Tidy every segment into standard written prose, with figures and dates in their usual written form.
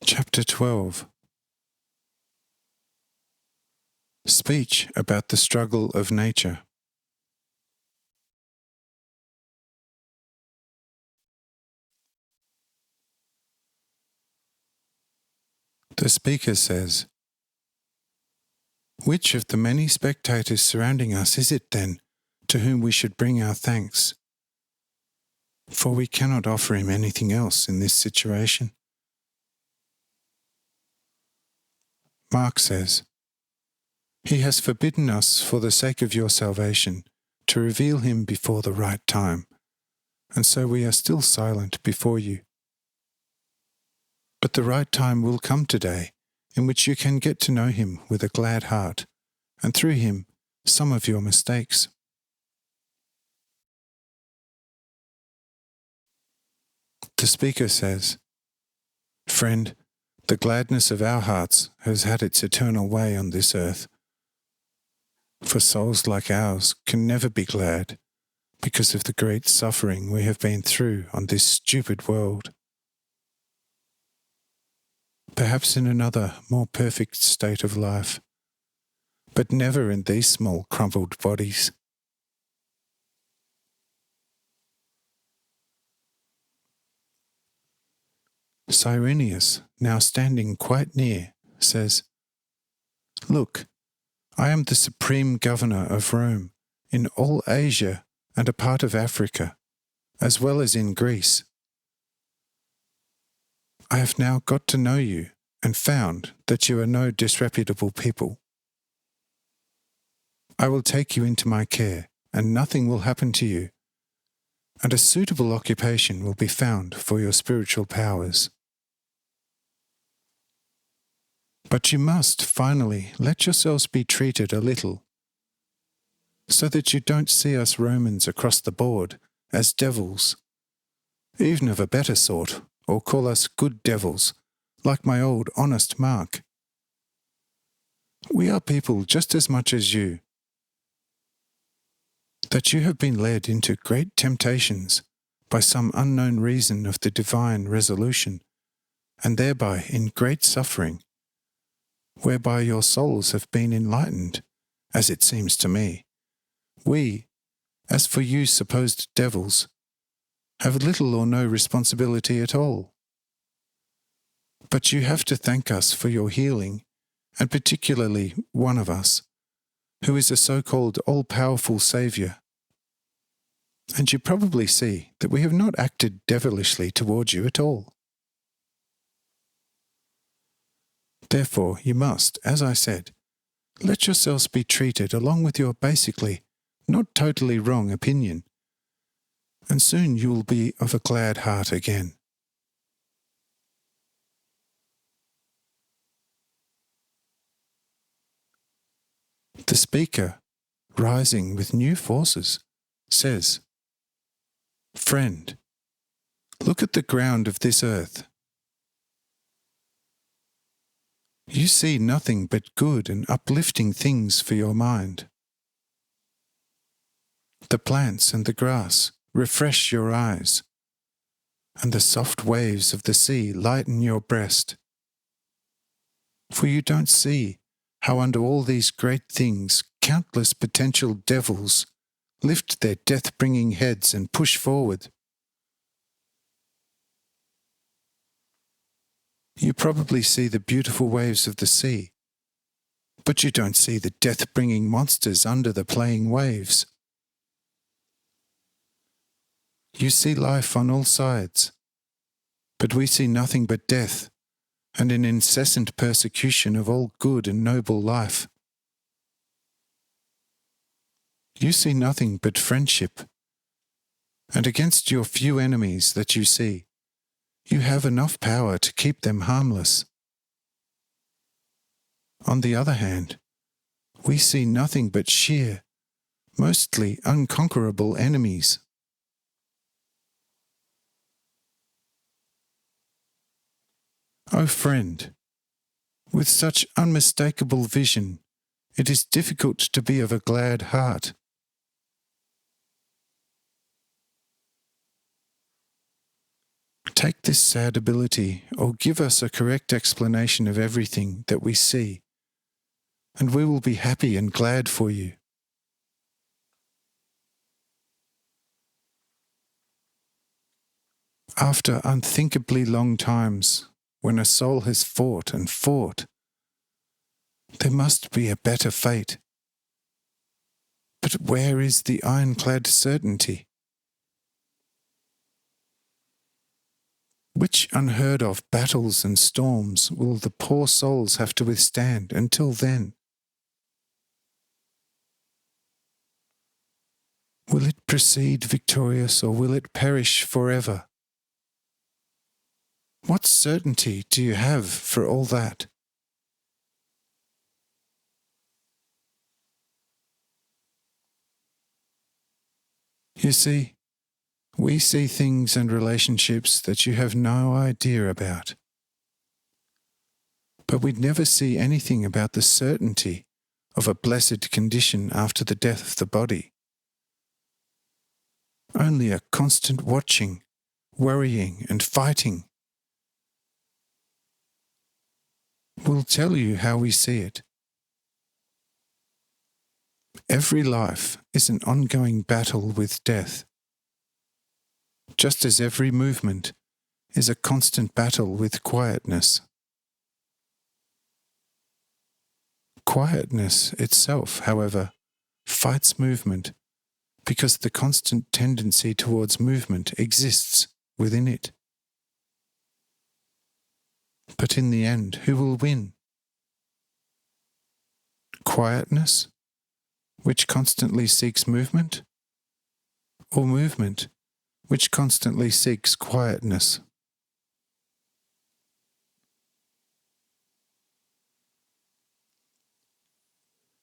Chapter 12. Speech about the struggle of nature. The speaker says, "Which of the many spectators surrounding us is it, then, to whom we should bring our thanks? For we cannot offer him anything else in this situation." Mark says, "He has forbidden us, for the sake of your salvation, to reveal him before the right time, and so we are still silent before you. But the right time will come today, in which you can get to know him with a glad heart, and through him some of your mistakes." The speaker says, "Friend, the gladness of our hearts has had its eternal way on this earth. For souls like ours can never be glad because of the great suffering we have been through on this stupid world. Perhaps in another, more perfect state of life, but never in these small crumpled bodies." Cyrenius, now standing quite near, says, "Look, I am the supreme governor of Rome, in all Asia and a part of Africa, as well as in Greece. I have now got to know you and found that you are no disreputable people. I will take you into my care, and nothing will happen to you, and a suitable occupation will be found for your spiritual powers. But you must, finally, let yourselves be treated a little, so that you don't see us Romans across the board as devils, even of a better sort, or call us good devils, like my old honest Mark. We are people just as much as you. That you have been led into great temptations by some unknown reason of the divine resolution, and thereby in great suffering, whereby your souls have been enlightened, as it seems to me. We, as for you supposed devils, have little or no responsibility at all. But you have to thank us for your healing, and particularly one of us, who is a so-called all-powerful Saviour. And you probably see that we have not acted devilishly towards you at all. Therefore, you must, as I said, let yourselves be treated along with your basically not totally wrong opinion, and soon you will be of a glad heart again." The speaker, rising with new forces, says, "Friend, look at the ground of this earth. You see nothing but good and uplifting things for your mind. The plants and the grass refresh your eyes, and the soft waves of the sea lighten your breast. For you don't see how under all these great things countless potential devils lift their death-bringing heads and push forward. You probably see the beautiful waves of the sea, but you don't see the death-bringing monsters under the playing waves. You see life on all sides, but we see nothing but death and an incessant persecution of all good and noble life. You see nothing but friendship, and against your few enemies that you see, you have enough power to keep them harmless. On the other hand, we see nothing but sheer, mostly unconquerable enemies. O friend, with such unmistakable vision, it is difficult to be of a glad heart. Take this sad ability, or give us a correct explanation of everything that we see, and we will be happy and glad for you. After unthinkably long times, when a soul has fought and fought, there must be a better fate. But where is the ironclad certainty? Which unheard of battles and storms will the poor souls have to withstand until then? Will it proceed victorious, or will it perish forever? What certainty do you have for all that? You see, we see things and relationships that you have no idea about. But we'd never see anything about the certainty of a blessed condition after the death of the body. Only a constant watching, worrying and fighting will tell you how we see it. Every life is an ongoing battle with death, just as every movement is a constant battle with quietness. Quietness itself, however, fights movement because the constant tendency towards movement exists within it. But in the end, who will win? Quietness, which constantly seeks movement, or movement, which constantly seeks quietness?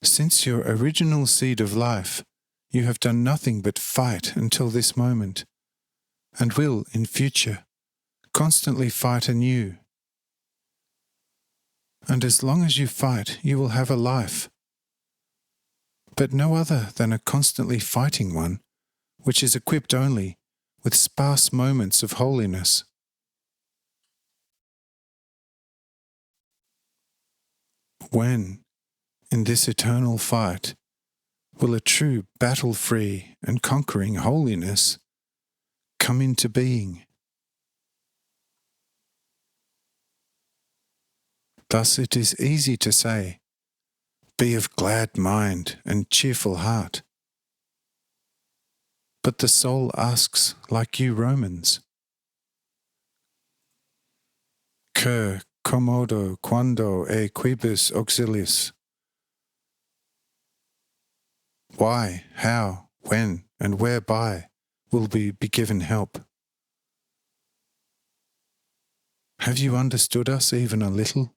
Since your original seed of life, you have done nothing but fight until this moment, and will, in future, constantly fight anew. And as long as you fight, you will have a life, but no other than a constantly fighting one, which is equipped only with sparse moments of holiness. When, in this eternal fight, will a true battle-free and conquering holiness come into being? Thus it is easy to say, "Be of glad mind and cheerful heart." But the soul asks, like you Romans, "Que commodo quando e quibus auxiliis?" Why, how, when, and whereby will we be given help? Have you understood us even a little?